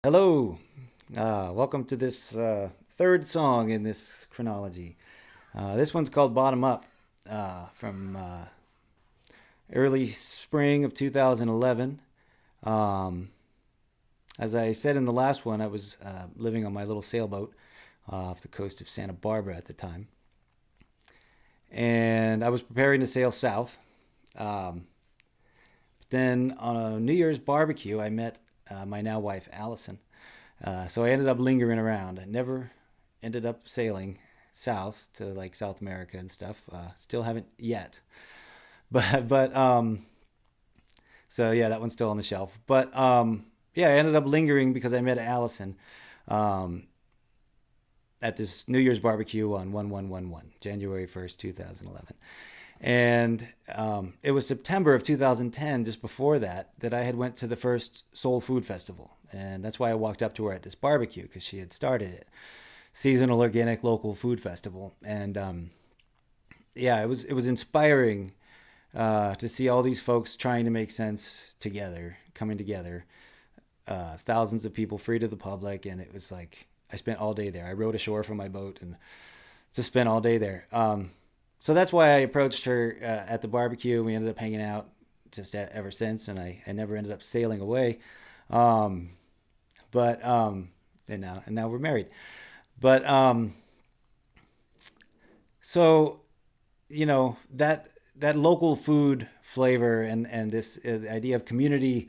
Hello, welcome to this third song in this chronology. This one's called Bottom Up from early spring of 2011. Um, as I said in the last one, I was living on my little sailboat off the coast of Santa Barbara at the time. And I was preparing to sail south. Um, then on a New Year's barbecue, I met my now wife, Allison. So I ended up lingering around. I never ended up sailing south to like South America and stuff. Still haven't yet. But so yeah, that one's still on the shelf. But yeah, I ended up lingering because I met Allison um, at this New Year's barbecue on 1111, January 1st, 2011. And it was September of 2010, just before that I had went to the first Soul Food Festival. And that's why I walked up to her at this barbecue, because she had started it. Seasonal Organic Local Food Festival. And yeah, it was inspiring to see all these folks trying to make sense together, coming together. Thousands of people free to the public. And it was like, I spent all day there. I rowed ashore from my boat and just spent all day there. So that's why I approached her at the barbecue. We ended up hanging out just ever since, and I never ended up sailing away. Um, but and now we're married. But so that local food flavor and this idea of community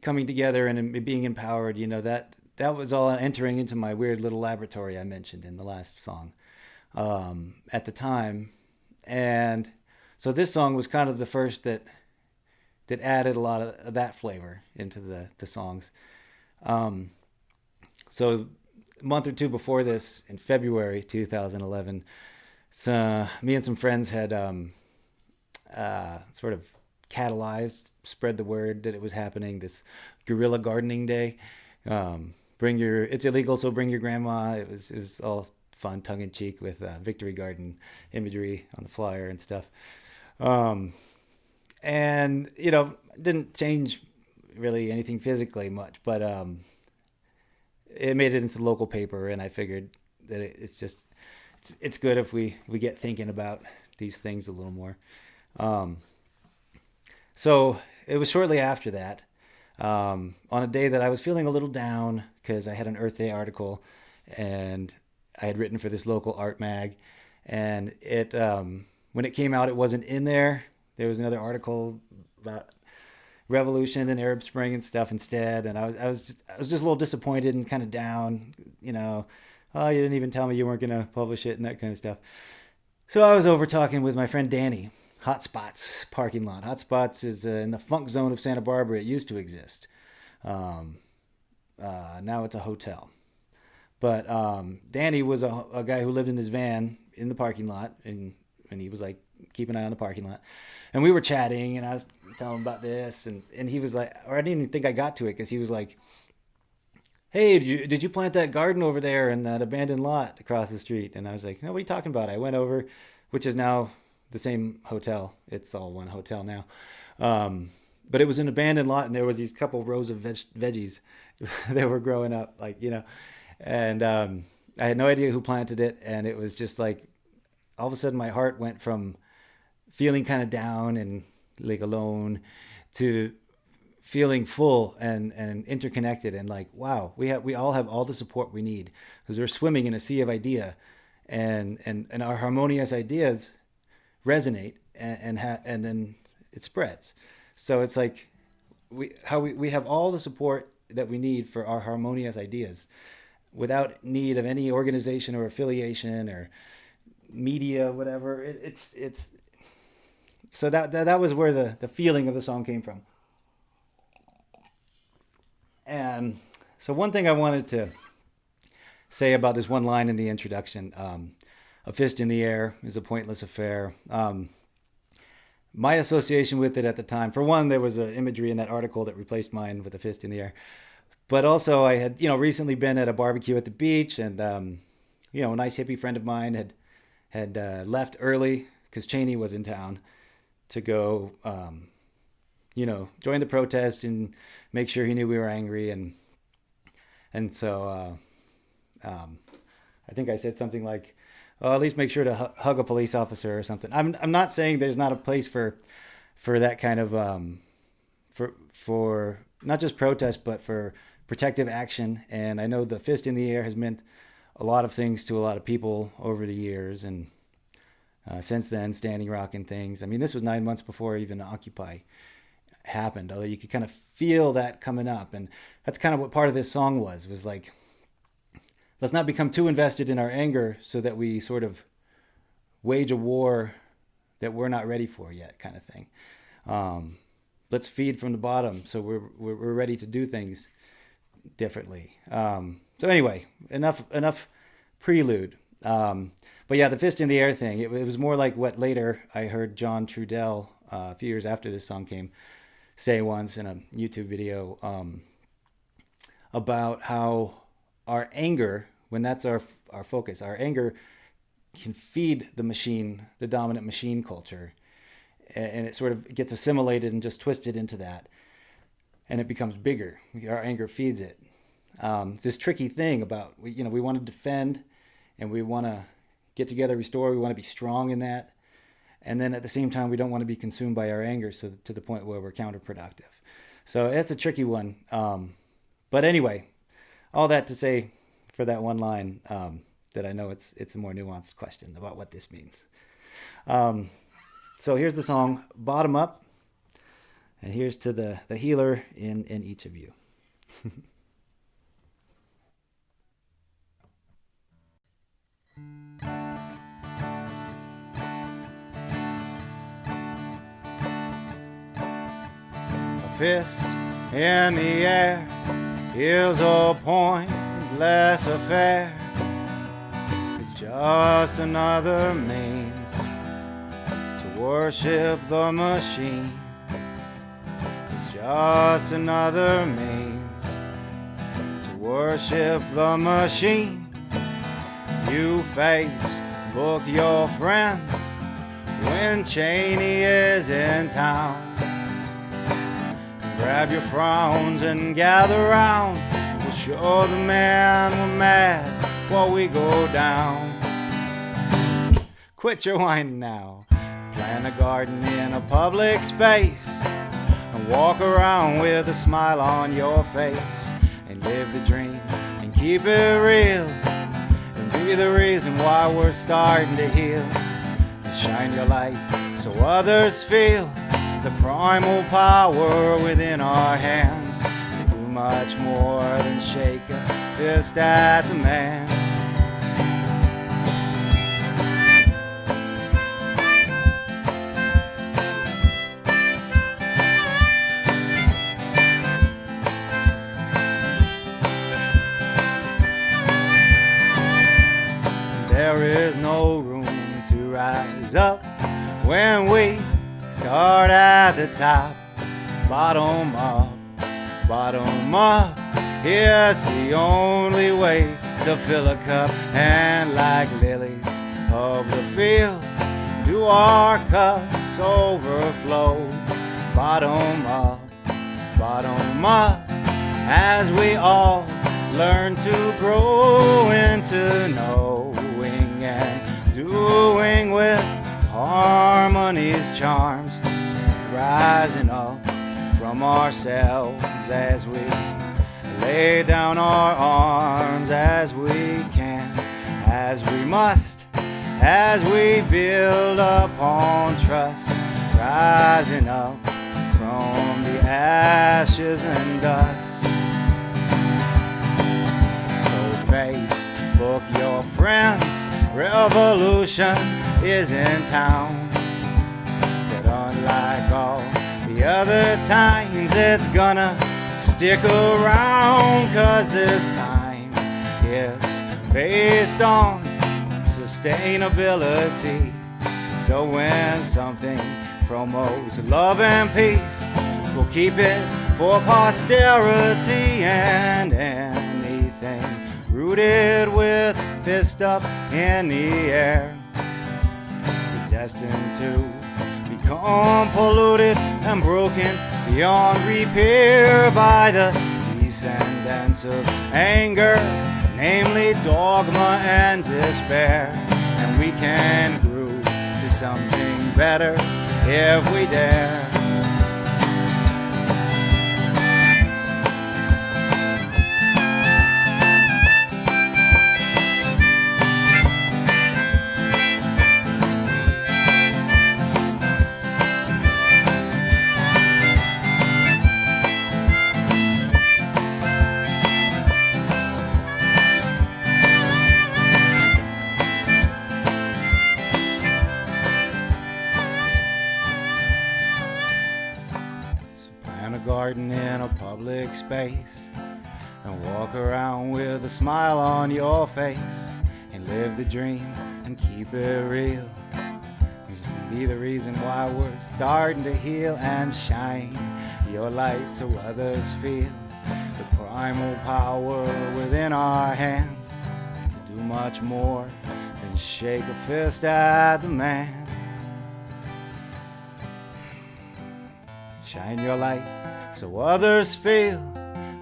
coming together and being empowered. That was all entering into my weird little laboratory I mentioned in the last song at the time. And so this song was kind of the first that added a lot of that flavor into the songs. Um, so a month or two before this, in February 2011, me and some friends had sort of catalyzed, spread the word that it was happening. This guerrilla gardening day. It's illegal, so bring your grandma. It was all fun, tongue in cheek, with Victory Garden imagery on the flyer and stuff. Um, and didn't change really anything physically much, but it made it into the local paper, and I figured that it's good if we get thinking about these things a little more. Um, so it was shortly after that, on a day that I was feeling a little down because I had an Earth Day article, and I had written for this local art mag, and it when it came out, it wasn't in there. There was another article about revolution and Arab Spring and stuff instead, and I was just a little disappointed and kind of down. Oh, you didn't even tell me you weren't gonna publish it and that kind of stuff. So I was over talking with my friend Danny. Hotspots parking lot. Hotspots is in the funk zone of Santa Barbara. It used to exist. Um, now it's a hotel. But Danny was a guy who lived in his van in the parking lot, and he was like, keep an eye on the parking lot. And we were chatting, and I was telling him about this, and he was like, or I didn't even think I got to it, because he was like, hey, did you plant that garden over there in that abandoned lot across the street? And I was like, no, what are you talking about? I went over, which is now the same hotel. It's all one hotel now. Um, but it was an abandoned lot, and there was these couple rows of veggies that were growing up, and I had no idea who planted it, and it was just like all of a sudden my heart went from feeling kind of down and like alone to feeling full and interconnected, and like, wow, we all have all the support we need, because we're swimming in a sea of idea, and our harmonious ideas resonate, and then it spreads. So it's like we have all the support that we need for our harmonious ideas, without need of any organization or affiliation or media, whatever. It's so that was where the feeling of the song came from. And so one thing I wanted to say about this one line in the introduction, a fist in the air is a pointless affair. My association with it at the time, for one, there was an imagery in that article that replaced mine with a fist in the air. But also, I had recently been at a barbecue at the beach, and a nice hippie friend of mine had left early because Cheney was in town to go, join the protest and make sure he knew we were angry. And And so I think I said something like, "Oh, at least make sure to hug a police officer or something." I'm not saying there's not a place for that kind of for not just protest but for protective action. And I know the fist in the air has meant a lot of things to a lot of people over the years, and since then, Standing Rock and things. I mean, this was 9 months before even Occupy happened, although you could kind of feel that coming up. And that's kind of what part of this song was like, let's not become too invested in our anger so that we sort of wage a war that we're not ready for yet, kind of thing. Let's feed from the bottom so we're ready to do things differently. So anyway, enough prelude. But yeah, the fist in the air thing, it was more like what later I heard John Trudell, a few years after this song came, say once in a YouTube video, about how our anger, when that's our focus, our anger can feed the machine, the dominant machine culture, and it sort of gets assimilated and just twisted into that, and it becomes bigger. Our anger feeds it. It's this tricky thing about, we want to defend, and we want to get together, restore. We want to be strong in that, and then at the same time, we don't want to be consumed by our anger, so to the point where we're counterproductive. So it's a tricky one. But anyway, all that to say, for that one line, that I know it's a more nuanced question about what this means. So here's the song, Bottom Up, and here's to the healer in each of you. A fist in the air is a pointless affair. It's just another means to worship the machine. It's just another means to worship the machine. You Facebook your friends when Cheney is in town. Grab your frowns and gather round. We'll show the man we're mad while we go down. Quit your whining now. Plant a garden in a public space and walk around with a smile on your face and live the dream and keep it real and be the reason why we're starting to heal. And shine your light so others feel the primal power within our hands to do much more than shake a fist at the man. There is no room to rise up when we start at the top. Bottom up, bottom up. It's the only way to fill a cup. And like lilies of the field, do our cups overflow. Bottom up, as we all learn to grow into knowing and doing with harmony's charms, rising up from ourselves as we lay down our arms as we can, as we must, as we build upon trust, rising up from the ashes and dust. So Facebook your friends, revolution is in town. But unlike all the other times, it's gonna stick around, 'cause this time is based on sustainability. So when something promotes love and peace, we'll keep it for posterity. And anything rooted with a fist up in the air is destined to become polluted and broken beyond repair by the descendants of anger, namely dogma and despair. And we can grow to something better if we dare. Garden in a public space and walk around with a smile on your face and live the dream and keep it real. Be the reason why we're starting to heal and shine your light so others feel the primal power within our hands to do much more than shake a fist at the man. Shine your light so others feel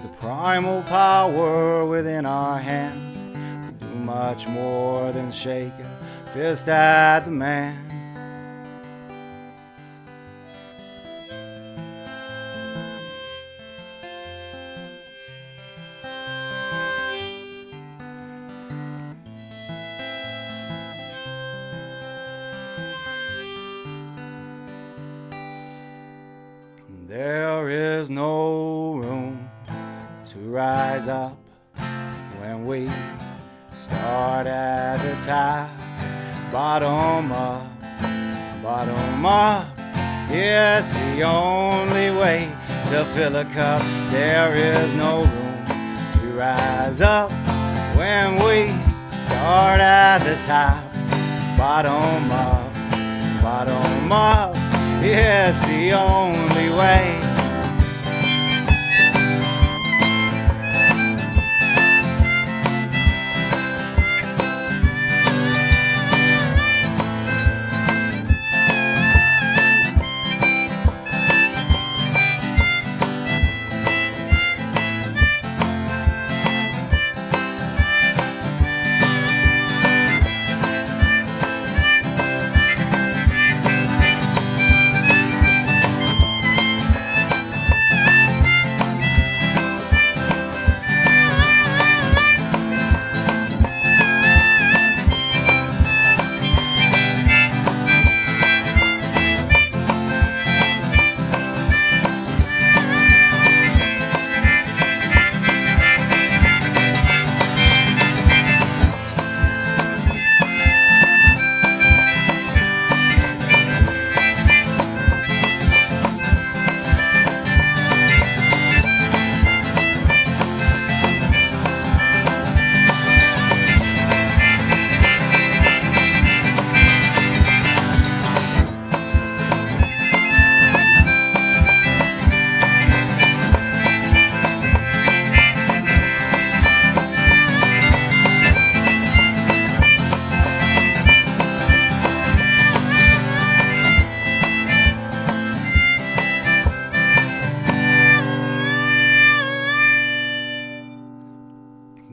the primal power within our hands to do much more than shake a fist at the man. There is no room to rise up when we start at the top. Bottom up, yeah, it's the only way to fill a cup. There is no room to rise up when we start at the top. Bottom up, yeah, it's the only way.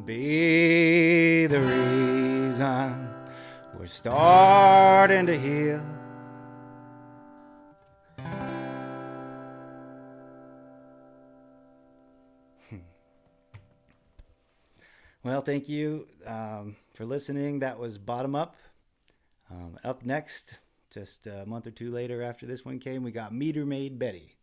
Be the reason we're starting to heal. Well, thank you for listening. That was Bottom Up. Up next, just a month or two later after this one came, we got Meter Maid Betty.